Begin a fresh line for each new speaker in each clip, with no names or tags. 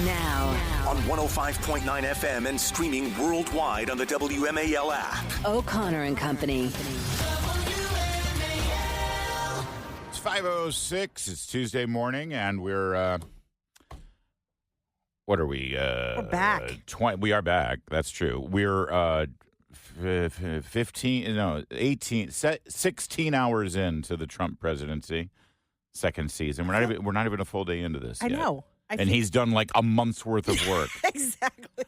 Now.
On 105.9 FM and streaming worldwide on the WMAL app.
O'Connor and Company.
It's 5:06. It's Tuesday morning, and we're, what are we?
We're back.
We are back. That's true. We're 16 hours into the Trump presidency, second season. We're not even a full day into this
I
yet.
know.
He's done like a month's worth of work.
Exactly.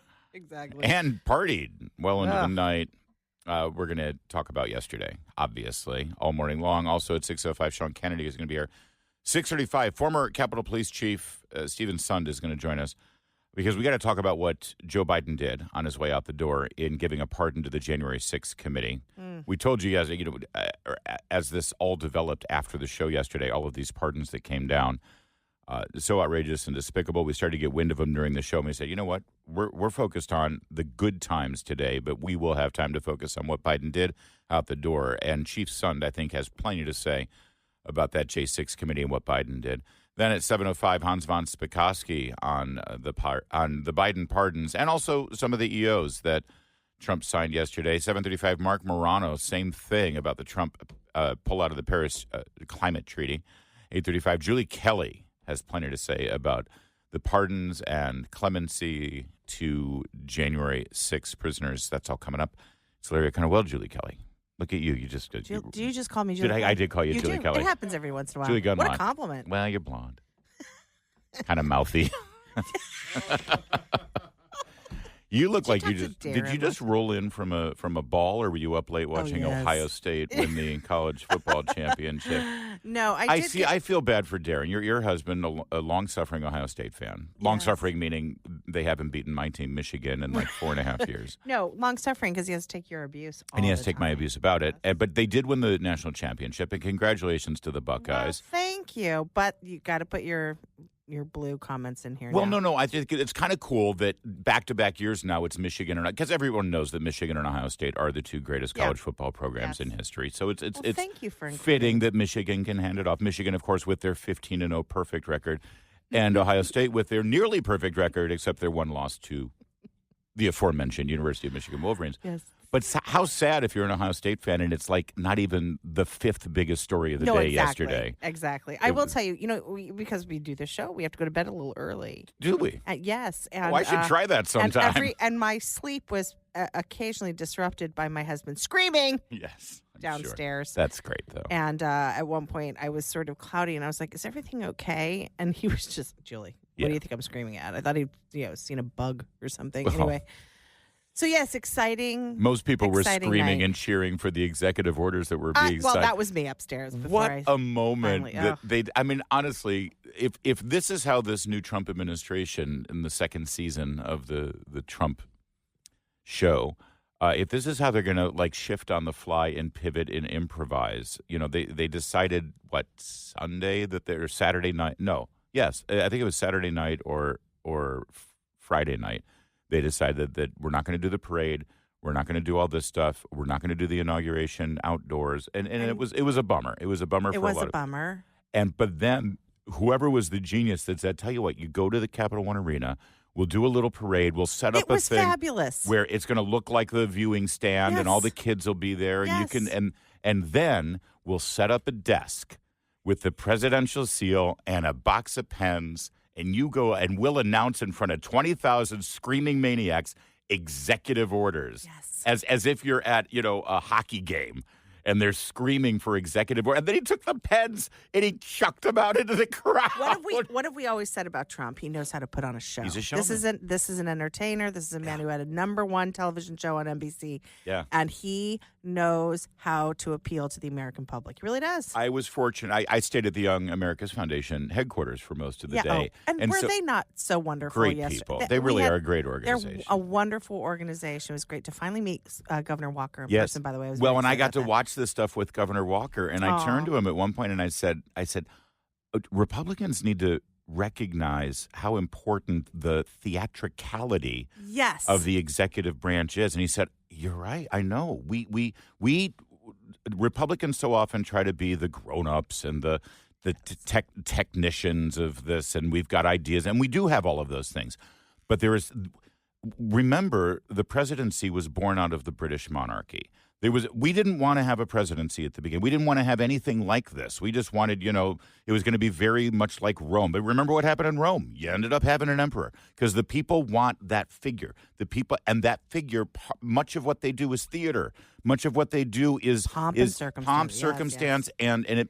And partied well into the night. We're going to talk about yesterday, obviously, all morning long. Also at 6:05, Sean Kennedy is going to be here. 6:35, former Capitol Police Chief Stephen Sund is going to join us because we got to talk about what Joe Biden did on his way out the door in giving a pardon to the January 6th committee. We told you guys, as this all developed after the show yesterday, all of these pardons that came down. So outrageous and despicable. We started to get wind of them during the show, and we said, you know what? We're focused on the good times today, but we will have time to focus on what Biden did out the door. And Chief Sund, I think, has plenty to say about that J6 committee and what Biden did. Then at 7:05, Hans von Spakovsky on the Biden pardons and also some of the EOs that Trump signed yesterday. 7:35, Mark Morano, same thing about the Trump pull out of the Paris Climate Treaty. 8:35, Julie Kelly has plenty to say about the pardons and clemency to January 6 prisoners. That's all coming up. It's Larry O'Connor. Well, Julie Kelly, look at you. You just
do you just call me Julie?
I did call you Julie
do.
Kelly.
It happens every once in a while.
Julie Gunlock.
What a compliment.
Well, you're blonde. Kind of mouthy. You look like you just did. You just roll in from a ball, or were you up late watching Ohio State win the college football championship?
No,
I see. I feel bad for Darren. Your husband, a long-suffering Ohio State fan. Long-suffering meaning they haven't beaten my team, Michigan, in like 4.5 years.
No, long-suffering because he has to take your abuse.
And he has to take my abuse about it. But they did win the national championship, and congratulations to the Buckeyes.
Well, thank you, but you got to put your blue comments in here.
Well,
now.
no. I think it's kind of cool that back-to-back years now it's Michigan and because everyone knows that Michigan and Ohio State are the two greatest college football programs in history. So it's
thank you for
fitting that Michigan can hand it off. Michigan, of course, with their 15-0 perfect record, and Ohio State with their nearly perfect record, except their one loss to the aforementioned University of Michigan Wolverines.
Yes.
But how sad if you're an Ohio State fan and it's like not even the fifth biggest story of the day yesterday.
Exactly. I will tell you, because we do the show, we have to go to bed a little early.
Do we?
Yes. And,
I should try that sometime.
And my sleep was occasionally disrupted by my husband screaming.
Yes.
Downstairs.
Sure. That's great, though.
And at one point, I was sort of cloudy, and I was like, "Is everything okay?" And he was just, "Julie, what do you think I'm screaming at?" I thought he'd seen a bug or something.
Oh.
Anyway. So, yes, exciting.
Most people were screaming
night.
and cheering for the executive orders that were being signed.
Well, that was me upstairs.
What a moment. Honestly, if this is how this new Trump administration in the second season of the Trump show, if this is how they're going to shift on the fly and pivot and improvise, they decided, Sunday Saturday night? No. Yes, I think it was Saturday night or Friday night. They decided that we're not going to do the parade. We're not going to do all this stuff. We're not going to do the inauguration outdoors. And it was a bummer. It was a bummer for a lot of people.
It was a bummer.
But then whoever was the genius that said, tell you what, you go to the Capital One Arena. We'll do a little parade. We'll set up a thing
fabulous.
Where it's going to look like the viewing stand and all the kids will be there. And you can and then we'll set up a desk with the presidential seal and a box of pens. And you go and we'll announce in front of 20,000 screaming maniacs executive orders.
Yes.
As if you're at, a hockey game and they're screaming for executive order. And then he took the pens and he chucked them out into the crowd.
What have we always said about Trump? He knows how to put on a show.
He's a showman.
This is an entertainer. This is a man who had a #1 television show on NBC.
Yeah.
And he knows how to appeal to the American public. He really does.
I was fortunate. I stayed at the Young America's Foundation headquarters for most of the day.
And were they not so wonderful
great
yesterday?
People. They really are a great organization.
They're a wonderful organization. It was great to finally meet Governor Walker in person, by the way.
I got to watch this stuff with Governor Walker, and I turned to him at one point and I said, Republicans need to recognize how important the theatricality of the executive branch is. And he said, you're right. I know. We Republicans so often try to be the grown-ups and the the technicians of this, and we've got ideas, and we do have all of those things. But remember, the presidency was born out of the British monarchy. We didn't want to have a presidency at the beginning. We didn't want to have anything like this. We just wanted, it was going to be very much like Rome. But remember what happened in Rome? You ended up having an emperor because the people want that figure. The people, and that figure, much of what they do is theater. Much of what they do is
pomp and circumstance,
yes.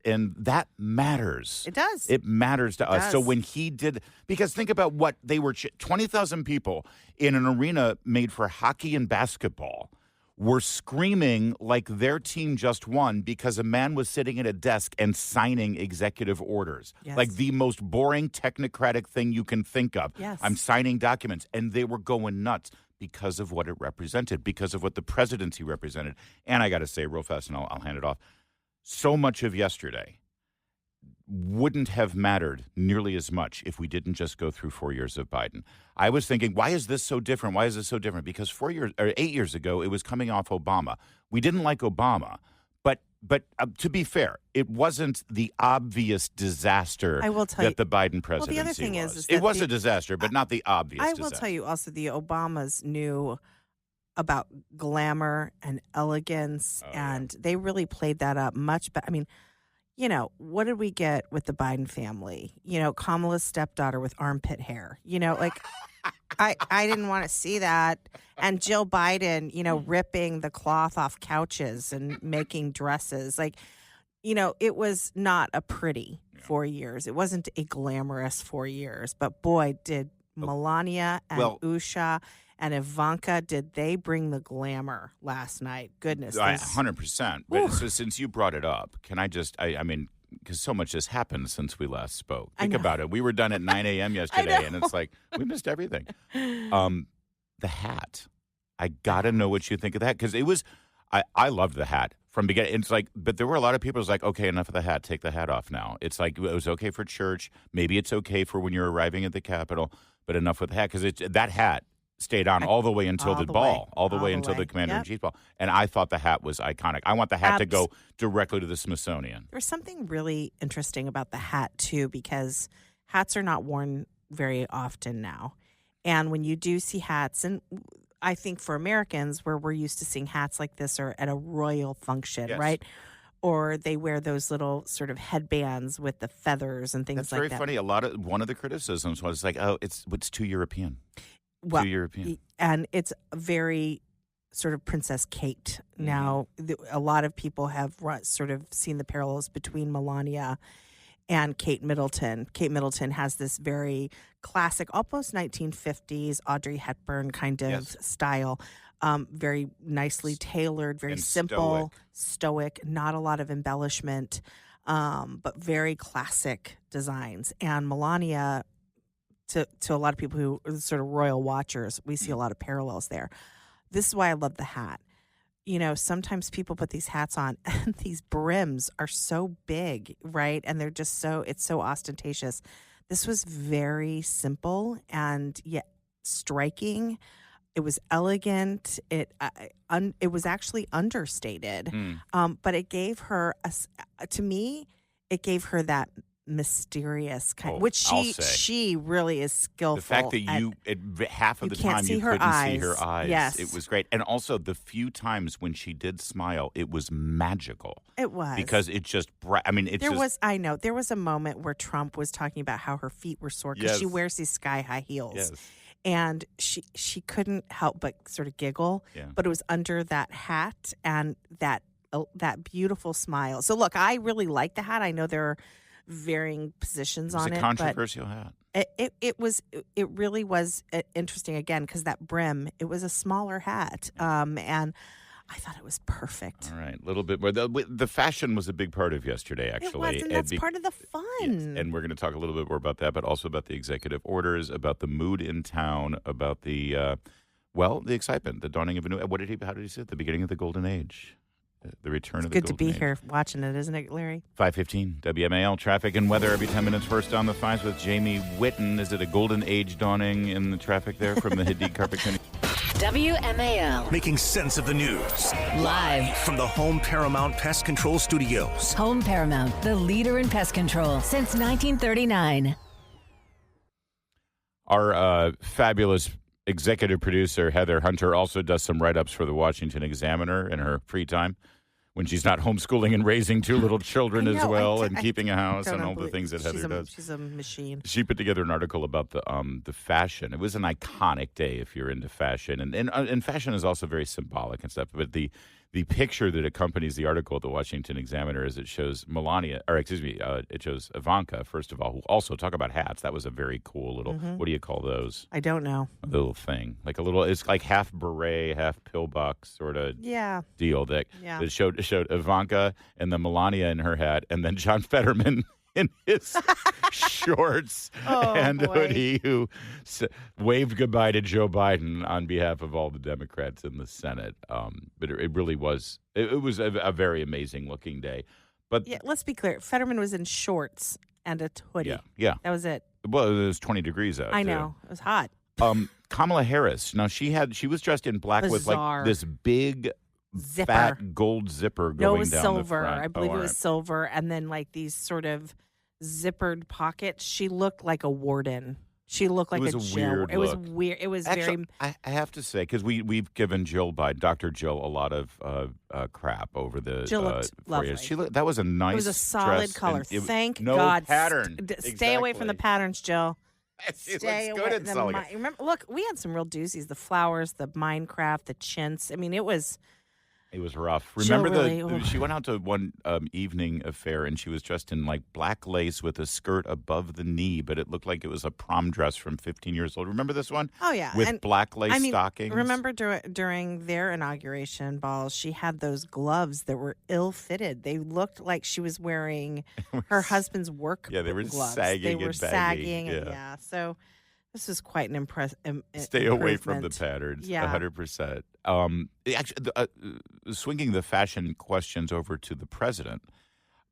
And that matters.
It does.
It matters to us. So when he did, because think about what they were, 20,000 people in an arena made for hockey and basketball were screaming like their team just won because a man was sitting at a desk and signing executive orders.
Yes.
Like the most boring technocratic thing you can think of.
Yes.
I'm signing documents. And they were going nuts because of what it represented, because of what the presidency represented. And I got to say real fast, and I'll hand it off, so much of yesterday wouldn't have mattered nearly as much if we didn't just go through 4 years of Biden. I was thinking, why is this so different? Why is this so different? Because 8 years ago, it was coming off Obama. We didn't like Obama, but to be fair, it wasn't the obvious disaster that the Biden presidency was.
Well, the other thing is
it was a disaster, but not the obvious disaster.
I will tell you also, the Obamas knew about glamour and elegance, and they really played that up much better. I mean, what did we get with the Biden family? Kamala's stepdaughter with armpit hair. I didn't want to see that. And Jill Biden, ripping the cloth off couches and making dresses. It was not a pretty 4 years. It wasn't a glamorous 4 years. But boy, did Melania and Usha and Ivanka, did they bring the glamour last night? Goodness.
100%. But so since you brought it up, can I just, I mean, because so much has happened since we last spoke. Think about it. We were done at 9 a.m. yesterday, and it's like, we missed everything. The hat. I got to know what you think of that, because it was, I loved the hat from beginning. It's like, but there were a lot of people who's like, okay, enough of the hat. Take the hat off now. It's like, it was okay for church. Maybe it's okay for when you're arriving at the Capitol, but enough with the hat, because that hat stayed on all the way until the ball, all the way until the Commander-in-Chief ball. And I thought the hat was iconic. I want the hat to go directly to the Smithsonian.
There's something really interesting about the hat, too, because hats are not worn very often now. And when you do see hats, and I think for Americans, where we're used to seeing hats like this are at a royal function, right? Or they wear those little sort of headbands with the feathers and things like that.
That's very funny. One of the criticisms was like, oh, it's too European.
Well,
too European.
And it's very sort of Princess Kate. Now, a lot of people have sort of seen the parallels between Melania and Kate Middleton. Kate Middleton has this very classic, almost 1950s Audrey Hepburn kind of style. Very nicely tailored, very simple, stoic, not a lot of embellishment, but very classic designs. And Melania, to a lot of people who are sort of royal watchers, we see a lot of parallels there. This is why I love the hat. Sometimes people put these hats on and these brims are so big, right? And they're just it's so ostentatious. This was very simple and yet striking. It was elegant. It was actually understated. But it gave her, to me, it gave her that mysterious kind, which she really is skillful.
The fact that half of the time you couldn't see her eyes.
Yes.
It was great. And also the few times when she did smile, it was magical.
It was.
Because it just,
there was a moment where Trump was talking about how her feet were sore because she wears these sky-high heels.
Yes.
And she couldn't help but sort of giggle, but it was under that hat and that beautiful smile. So look, I really like the hat. I know there are varying positions on it.
It's a controversial hat.
It really was interesting, again, because that brim, it was a smaller hat. And I thought it was perfect.
All right, a little bit more. The fashion was a big part of yesterday, actually.
It was, and that's part of the fun.
Yes. And we're going to talk a little bit more about that, but also about the executive orders, about the mood in town, about the excitement, the dawning of a new. How did he say it? The beginning of the golden age. The return of the golden age.
It's good to be here watching it, isn't it, Larry?
5:15 WMAL traffic and weather every 10 minutes. First on the fives with Jamie Whitten. Is it a golden age dawning in the traffic there from the Hadid Carpet Clinic?
WMAL.
Making sense of the news.
Live.
From the Home Paramount Pest Control Studios.
Home Paramount, the leader in pest control since 1939.
Our fabulous executive producer, Heather Hunter, also does some write-ups for the Washington Examiner in her free time when she's not homeschooling and raising two little children as well and keeping a house and all the things that Heather does.
She's a machine.
She put together an article about the fashion. It was an iconic day if you're into fashion. And fashion is also very symbolic and stuff. But the picture that accompanies the article at the Washington Examiner is it shows it shows Ivanka, first of all, who also, talk about hats. That was a very cool little, what do you call those?
I don't know.
A little thing. Like a little, it's like half beret, half pillbuck sort of deal that showed Ivanka and then Melania in her hat and then John Fetterman in his shorts and hoodie, who waved goodbye to Joe Biden on behalf of all the Democrats in the Senate. But it really was, it was a very amazing looking day. But
let's be clear. Fetterman was in shorts and a hoodie.
Yeah.
That was it.
Well, it was 20 degrees out.
I know. It was hot.
Kamala Harris. Now, she was dressed in black with like this big
zipper.
Fat gold zipper going down
it was silver.
the front.
I believe it was silver, and then like these sort of zippered pockets. She looked like a warden. She looked like a Jill. It was weird. It was
actually,
very.
I have to say, because we've given Dr. Jill, a lot of crap over the
Jill looked lovely.
That was a nice.
It was a solid
dress,
color. Thank
no
God.
pattern.
Stay away from the patterns, Jill.
Stay away.
Remember, look, we had some real doozies. The flowers, the Minecraft, the chintz. I mean, it was.
It was rough. Remember she went out to one evening affair and she was dressed in like black lace with a skirt above the knee, but it looked like it was a prom dress from 15 years old. Remember this one?
Oh, yeah.
With black lace stockings.
Remember during their inauguration balls, she had those gloves that were ill-fitted. They looked like she was wearing her husband's work gloves.
Yeah, they were sagging.
They were sagging. Yeah. So this was quite an
Stay away from the patterns.
Yeah.
100%. Actually, swinging the fashion questions over to the president,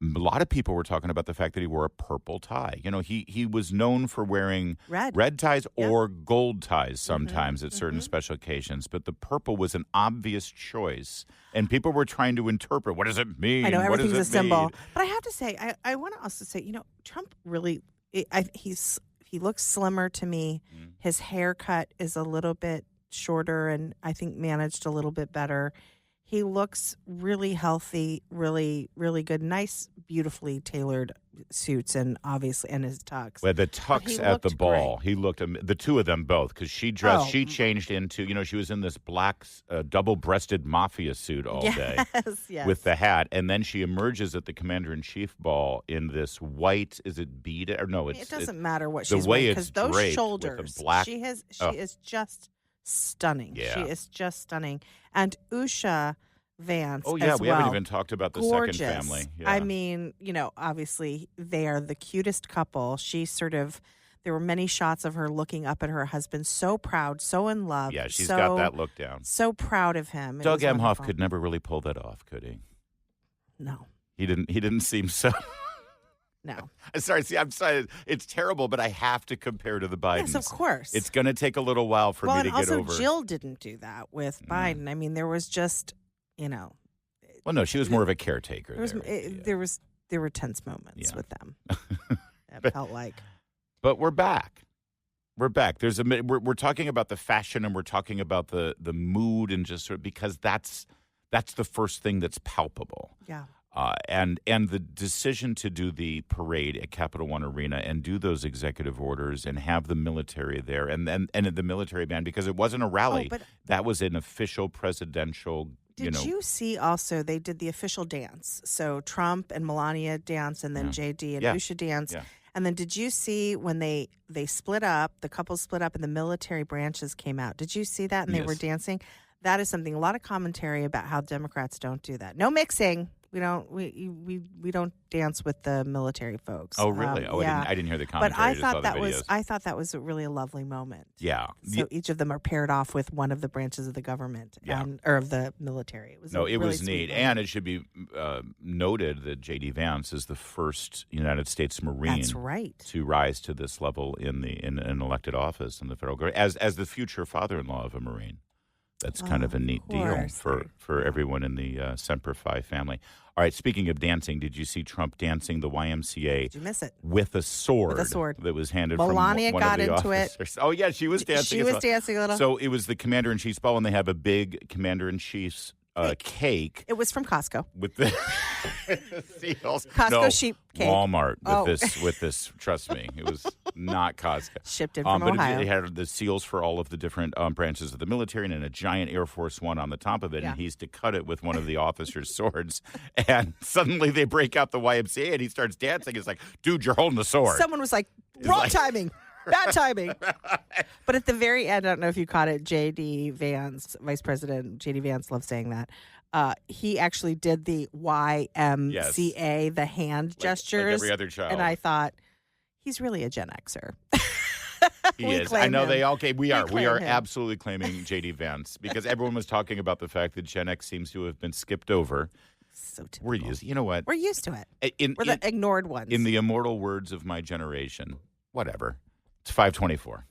a lot of people were talking about the fact that he wore a purple tie. You know, he was known for wearing red ties or gold ties sometimes at certain special occasions, but the purple was an obvious choice, and people were trying to interpret, what does it mean?
I know,
what
everything's
does it
a symbol.
mean?
But I have to say, I want to also say, Trump really, he looks slimmer to me. His haircut is a little bit shorter and I think managed a little bit better. He looks really healthy, really, really good. Nice, beautifully tailored suits and obviously and his tux.
Well, the tux at the ball, he looked, the two of them both, because she changed into, she was in this black double-breasted mafia suit all day with the hat. And then she emerges at the Commander-in-Chief ball in this white, is it beaded? Or no,
it doesn't matter what she's wearing because those shoulders, she is just stunning.
Yeah.
She is just stunning. And Usha Vance.
Oh, yeah.
as
We
well.
haven't even talked about the
Gorgeous.
second family. Yeah.
I mean, obviously they are the cutest couple. There were many shots of her looking up at her husband, so proud, so in love.
Yeah, she's got that look down.
So proud of him.
Doug Emhoff could never really pull that off, could he?
No.
He didn't seem so.
No.
Sorry, I'm sorry. It's terrible, but I have to compare to the Bidens.
Yes, of course.
It's going to take a little while for me to get over.
And also Jill didn't do that with Biden. I mean, there was just,
Well, no, she was more of a caretaker.
There were tense moments with them. It felt like.
But we're back. We're back. We're talking about the fashion and we're talking about the mood and just sort of because that's the first thing that's palpable.
Yeah.
And the decision to do the parade at Capital One Arena and do those executive orders and have the military there and the military band, because it wasn't a rally.
But
that was an official presidential,
Did you see also they did the official dance? So Trump and Melania dance and then JD and Usha dance. Yeah. And then did you see when they split up, the couple split up and the military branches came out? Did you see that? And they were dancing? That is something, a lot of commentary about how Democrats don't do that. No mixing. We don't dance with the military folks.
Oh, really?
Yeah.
I didn't hear the commentary.
But I thought that was really a lovely moment.
Yeah.
So each of them are paired off with one of the branches of the government or of the military. It was
neat, and it should be noted that J.D. Vance is the first United States Marine.
That's right.
To rise to this level in an elected office in the federal government as the future father-in-law of a Marine. That's kind of a neat deal for everyone in the Semper Fi family. All right, speaking of dancing, did you see Trump dancing the YMCA?
Did you miss it?
With a sword.
With a sword.
That was handed
Melania
from one
got
of the
into
officers. Oh, yeah, she was dancing.
She was dancing a little.
So it was the Commander-in-Chief's ball, and they have a big Commander-in-Chief's cake.
It was from Costco.
With the seals.
Costco sheep cake.
Walmart with this. Trust me, it was not Costco.
Shipped in from Ohio.
It had the seals for all of the different branches of the military, and then a giant Air Force One on the top of it. Yeah. And he's to cut it with one of the officers' swords. And suddenly they break out the YMCA, and he starts dancing. It's like, dude, you're holding the sword.
Someone was like, wrong timing. Bad timing. But at the very end, I don't know if you caught it, J.D. Vance, Vice President J.D. Vance loves saying that. He actually did the YMCA, the hand gestures.
Like every other child.
And I thought, he's really a Gen Xer.
He is. I know
him.
we are absolutely claiming J.D. Vance because everyone was talking about the fact that Gen X seems to have been skipped over.
So typical.
We're used. You know what?
We're used to it. We're the ignored ones.
In the immortal words of my generation, whatever. It's 524.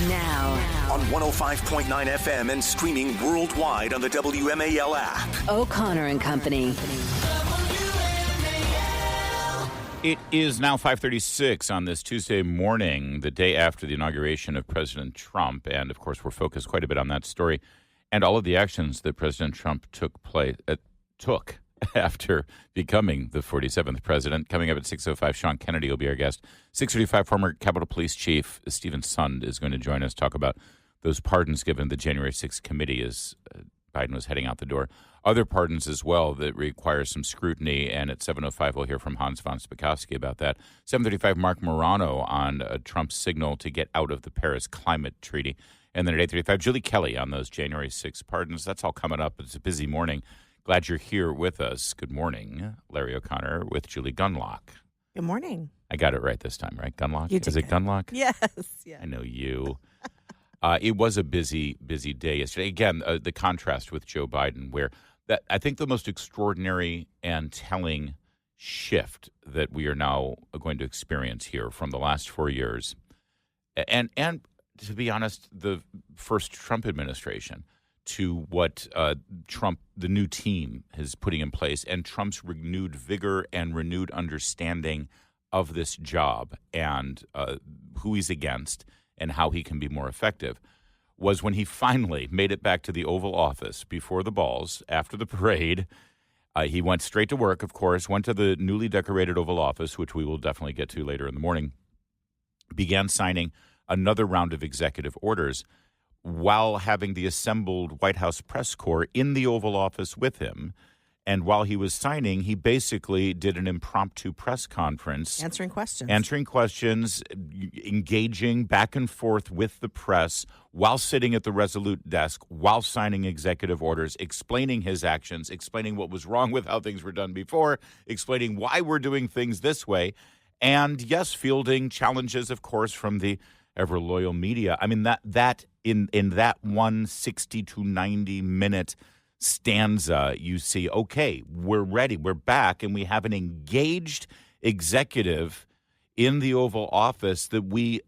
Now.
On 105.9 FM and streaming worldwide on the WMAL app.
O'Connor and Company.
It is now 5:36 on this Tuesday morning, the day after the inauguration of President Trump. And, of course, we're focused quite a bit on that story and all of the actions that President Trump took after becoming the 47th president. Coming up at 6:05, Sean Kennedy will be our guest. 6:35, former Capitol Police Chief Stephen Sund is going to join us, talk about those pardons given the January 6th committee as Biden was heading out the door. Other pardons as well that require some scrutiny, and at 7:05 we'll hear from Hans von Spakovsky about that. 7:35, Mark Morano on Trump's signal to get out of the Paris Climate Treaty. And then at 8:35, Julie Kelly on those January 6th pardons. That's all coming up. It's a busy morning. Glad you're here with us. Good morning. Larry O'Connor with Julie Gunlock.
Good morning.
I got it right this time, right? Gunlock?
You did.
Is it Gunlock?
Yes. Yeah.
I know you. It was a busy day yesterday. Again, the contrast with Joe Biden, where I think the most extraordinary and telling shift that we are now going to experience here from the last 4 years, and to be honest, the first Trump administration, to what the new team is putting in place, and Trump's renewed vigor and renewed understanding of this job and who he's against and how he can be more effective, was when he finally made it back to the Oval Office before the balls, after the parade. He went straight to work, of course, went to the newly decorated Oval Office, which we will definitely get to later in the morning, began signing another round of executive orders, while having the assembled White House press corps in the Oval Office with him. And while he was signing, he basically did an impromptu press conference.
Answering questions, engaging back and forth with the press while sitting at the Resolute desk, while signing executive orders, explaining his actions, explaining what was wrong with how things were done before, explaining why we're doing things this way. And, yes, fielding challenges, of course, from the ever loyal media. I mean, that in that 160 to 90 minute stanza, you see, okay, we're ready, we're back, and we have an engaged executive in the Oval Office that we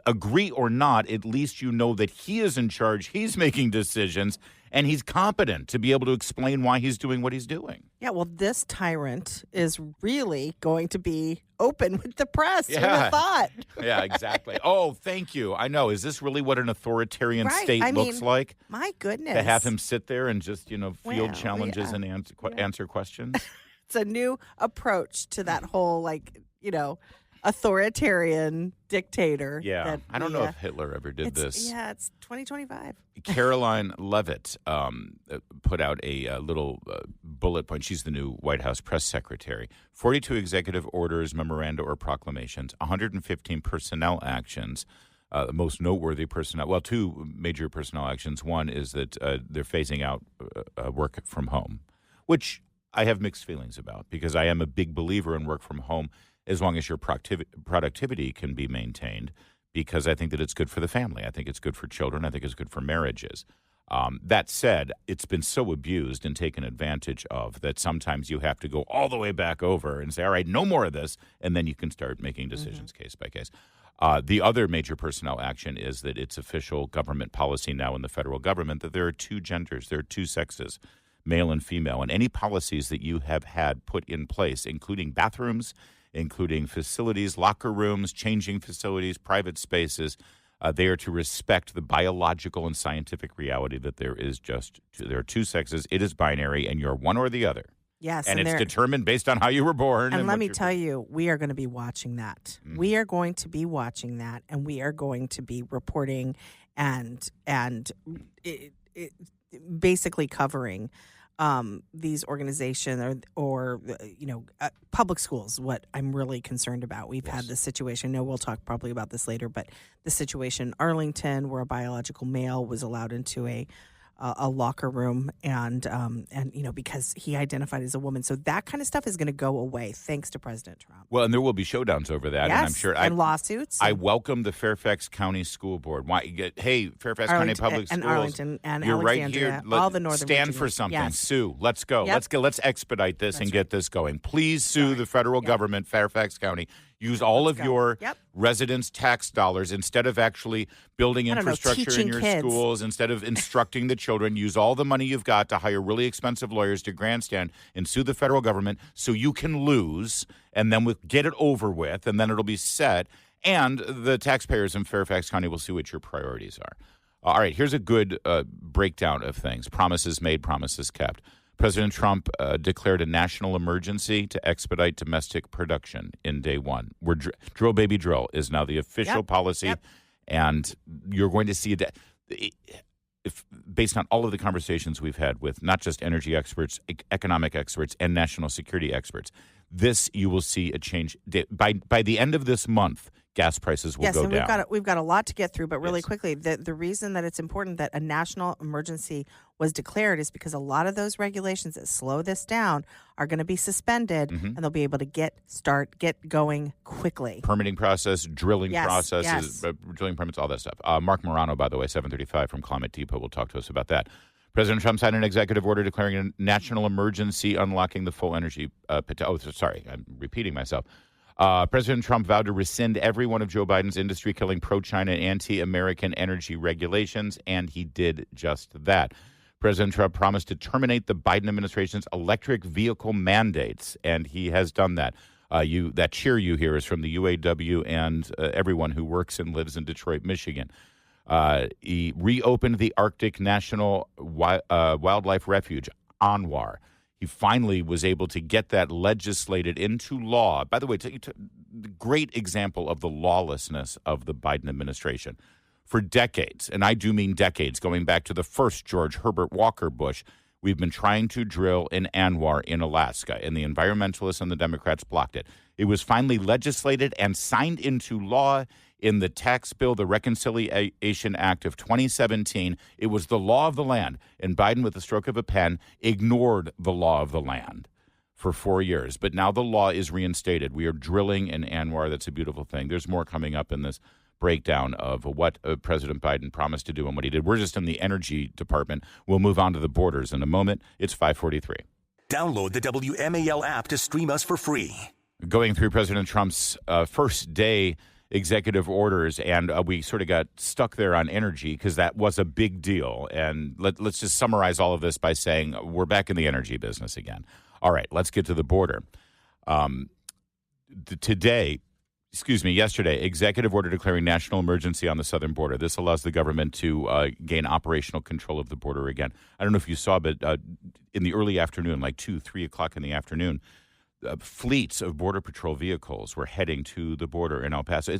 agree or not, at least you know that he is in charge, he's making decisions, and he's competent to be able to explain why he's doing what he's doing. Yeah, well, this tyrant is really going to be open with the press. Who would have thought?
Yeah, exactly. Oh, thank you. I know. Is this really what an authoritarian state looks like?
My goodness.
To have him sit there and just, field challenges and answer questions?
It's a new approach to that whole, authoritarian dictator.
Yeah. I don't know if Hitler ever did this.
Yeah, it's 2025.
Caroline Leavitt put out a little bullet point. She's the new White House press secretary. 42 executive orders, memoranda, or proclamations, 115 personnel actions. The most noteworthy two major personnel actions. One is that they're phasing out work from home, which I have mixed feelings about because I am a big believer in work from home as long as your productivity can be maintained, because I think that it's good for the family. I think it's good for children. I think it's good for marriages. That said, it's been so abused and taken advantage of that sometimes you have to go all the way back over and say, all right, no more of this, and then you can start making decisions case by case. The other major personnel action is that it's official government policy now in the federal government that there are two genders, there are two sexes, male and female. And any policies that you have had put in place, including bathrooms, including facilities, locker rooms, changing facilities, private spaces, they are to respect the biological and scientific reality that there are two sexes. It is binary, and you're one or the other.
Yes,
and it's determined based on how you were born.
And let me tell you, we are going to be watching that. Mm-hmm. We are going to be watching that, and we are going to be reporting and basically covering these organizations or public schools. What I'm really concerned about. We've had this situation. No, we'll talk probably about this later, but the situation in Arlington where a biological male was allowed into a locker room and because he identified as a woman. So that kind of stuff is going to go away thanks to President Trump.
Well, and there will be showdowns over that.
Yes,
and I'm sure
and lawsuits.
I welcome the Fairfax County School Board. Hey, Fairfax County Public Schools.
And Arlington and
you're
Alexandria,
right here.
all the Northern
Stand
Virginia.
for something.
Yes.
Sue. Let's go.
Yep.
Let's expedite this and get this going. Please sue the federal government, Fairfax County. Use all of your residents' tax dollars instead of actually building infrastructure in your schools, instead of instructing the children. Use all the money you've got to hire really expensive lawyers to grandstand and sue the federal government so you can lose and then get it over with, and then it'll be set. And the taxpayers in Fairfax County will see what your priorities are. All right, here's a good breakdown of things. Promises made, promises kept. President Trump declared a national emergency to expedite domestic production in day one. Drill, baby, drill is now the official policy, and you're going to see based on all of the conversations we've had with not just energy experts, economic experts, and national security experts, you will see a change. By the end of this month, gas prices will go down.
We've got a lot to get through, but really quickly, the reason that it's important that a national emergency was declared is because a lot of those regulations that slow this down are going to be suspended, and they'll be able to get going quickly.
Permitting process, drilling processes, drilling permits, all that stuff. Mark Morano, by the way, 735 from Climate Depot, will talk to us about that. President Trump signed an executive order declaring a national emergency, unlocking the full energy sorry, I'm repeating myself. President Trump vowed to rescind every one of Joe Biden's industry-killing pro-China and anti-American energy regulations, and he did just that. President Trump promised to terminate the Biden administration's electric vehicle mandates, and he has done that. That cheer you hear is from the UAW and everyone who works and lives in Detroit, Michigan. He reopened the Arctic National Wildlife Refuge, ANWR. He finally was able to get that legislated into law. By the way, great example of the lawlessness of the Biden administration. For decades, and I do mean decades, going back to the first George Herbert Walker Bush, we've been trying to drill in ANWR in Alaska, and the environmentalists and the Democrats blocked it. It was finally legislated and signed into law in the tax bill, the Reconciliation Act of 2017. It was the law of the land, and Biden, with the stroke of a pen, ignored the law of the land for 4 years. But now the law is reinstated. We are drilling in ANWR. That's a beautiful thing. There's more coming up in this breakdown of what President Biden promised to do and what he did. We're just in the energy department. We'll move on to the borders in a moment. It's 5:43.
Download the WMAL app to stream us for free.
Going through President Trump's first day executive orders, and we sort of got stuck there on energy because that was a big deal. And let's just summarize all of this by saying we're back in the energy business again. All right, let's get to the border. Yesterday, executive order declaring national emergency on the southern border. This allows the government to gain operational control of the border again. I don't know if you saw, but in the early afternoon, like 2, 3 o'clock in the afternoon, fleets of Border Patrol vehicles were heading to the border in El Paso.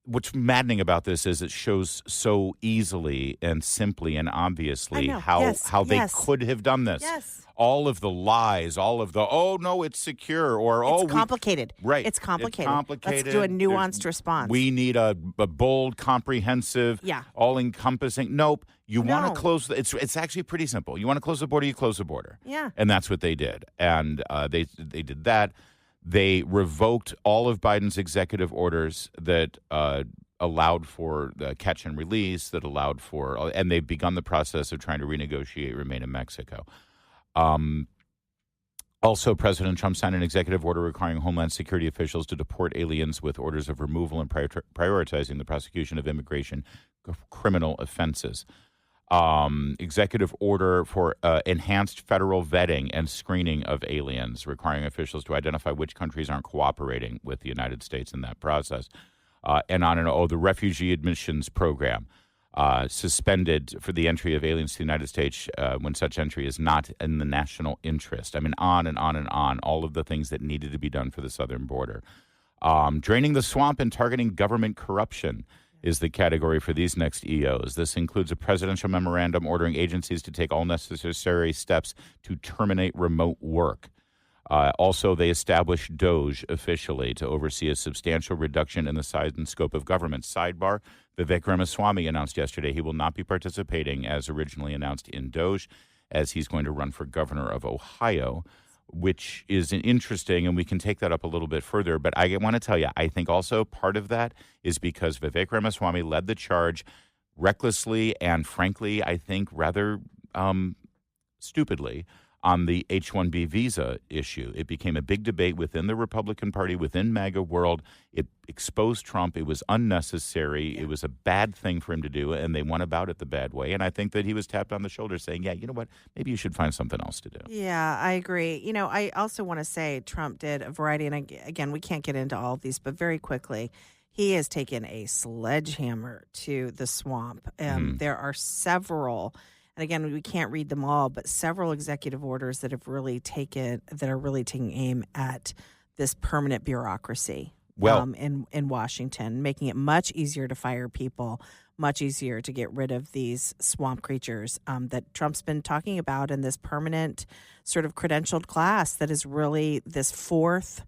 What's maddening about this is it shows so easily and simply and obviously how they could have done this.
Yes.
All of the lies, all of the, oh, no, it's secure, or,
it's complicated.
Right.
It's complicated.
It's complicated.
Let's do a nuanced response.
We need a bold, comprehensive, all-encompassing. Nope. You want to close it's actually pretty simple. You want to close the border, you close the border.
Yeah.
And that's what they did. And they did that. They revoked all of Biden's executive orders that allowed for catch and release, that allowed for, and they've begun the process of trying to renegotiate remain in Mexico. Also, President Trump signed an executive order requiring Homeland Security officials to deport aliens with orders of removal and prioritizing the prosecution of immigration criminal offenses. Executive order for enhanced federal vetting and screening of aliens, requiring officials to identify which countries aren't cooperating with the United States in that process. And on and on. The refugee admissions program. Suspended for the entry of aliens to the United States when such entry is not in the national interest. I mean, on and on and on, all of the things that needed to be done for the southern border. Draining the swamp and targeting government corruption is the category for these next EOs. This includes a presidential memorandum ordering agencies to take all necessary steps to terminate remote work. Also, they established DOGE officially to oversee a substantial reduction in the size and scope of government. Sidebar, Vivek Ramaswamy announced yesterday he will not be participating as originally announced in DOGE, as he's going to run for governor of Ohio, which is interesting, and we can take that up a little bit further. But I want to tell you, I think also part of that is because Vivek Ramaswamy led the charge recklessly and, frankly, I think rather stupidly on the H-1B visa issue. It became a big debate within the Republican Party, within MAGA world. It exposed Trump. It was unnecessary. Yeah. It was a bad thing for him to do, and they went about it the bad way. And I think that he was tapped on the shoulder saying, yeah, you know what, maybe you should find something else to do.
Yeah, I agree. You know, I also want to say Trump did a variety, and again, we can't get into all of these, but very quickly, he has taken a sledgehammer to the swamp. There are several. And again, we can't read them all, but several executive orders that are really taking aim at this permanent bureaucracy in Washington, making it much easier to fire people, much easier to get rid of these swamp creatures that Trump's been talking about in this permanent sort of credentialed class that is really this fourth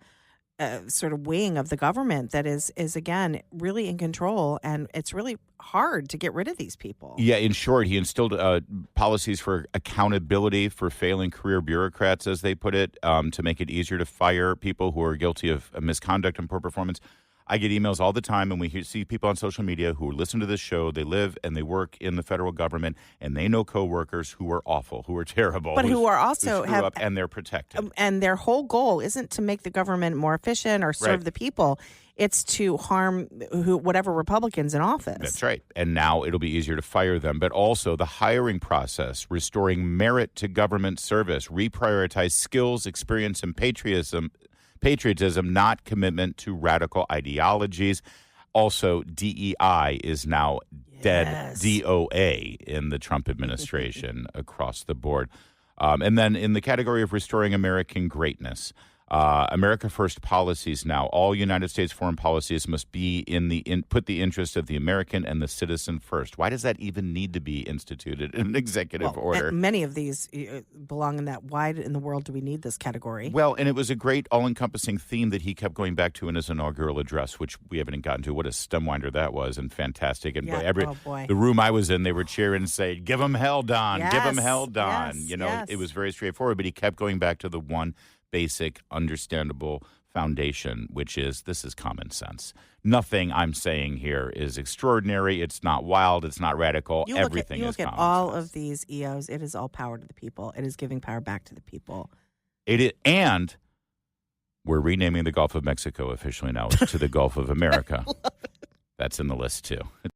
sort of wing of the government that is again really in control, and it's really hard to get rid of these people.
Yeah, in short, he instilled policies for accountability for failing career bureaucrats, as they put it, to make it easier to fire people who are guilty of misconduct and poor performance. I get emails all the time, and we see people on social media who listen to this show. They live and they work in the federal government, and they know coworkers who are awful, who are terrible,
but who are also
who screw up, and they're protected.
And their whole goal isn't to make the government more efficient or serve the people. It's to harm whatever Republicans in office.
That's right. And now it'll be easier to fire them. But also the hiring process, restoring merit to government service, reprioritize skills, experience, and patriotism, not commitment to radical ideologies. Also, DEI is now dead. DOA in the Trump administration across the board. And then in the category of restoring American greatness, America First policies now. All United States foreign policies must be put the interest of the American and the citizen first. Why does that even need to be instituted in an executive order?
Many of these belong in that. Why in the world do we need this category?
Well, and it was a great all-encompassing theme that he kept going back to in his inaugural address, which we haven't gotten to. What a stemwinder that was, and fantastic. And the room I was in, they were cheering and saying, "Give him hell, Don!
Yes,
give him hell, Don!"
Yes,
It was very straightforward, but he kept going back to the one basic, understandable foundation, which is this is common sense. Nothing I'm saying here is extraordinary. It's not wild. It's not radical. Everything is common sense. You look at
all of these EOs. It is all power to the people. It is giving power back to the people.
And we're renaming the Gulf of Mexico officially now to the Gulf of America. That's in the list, too.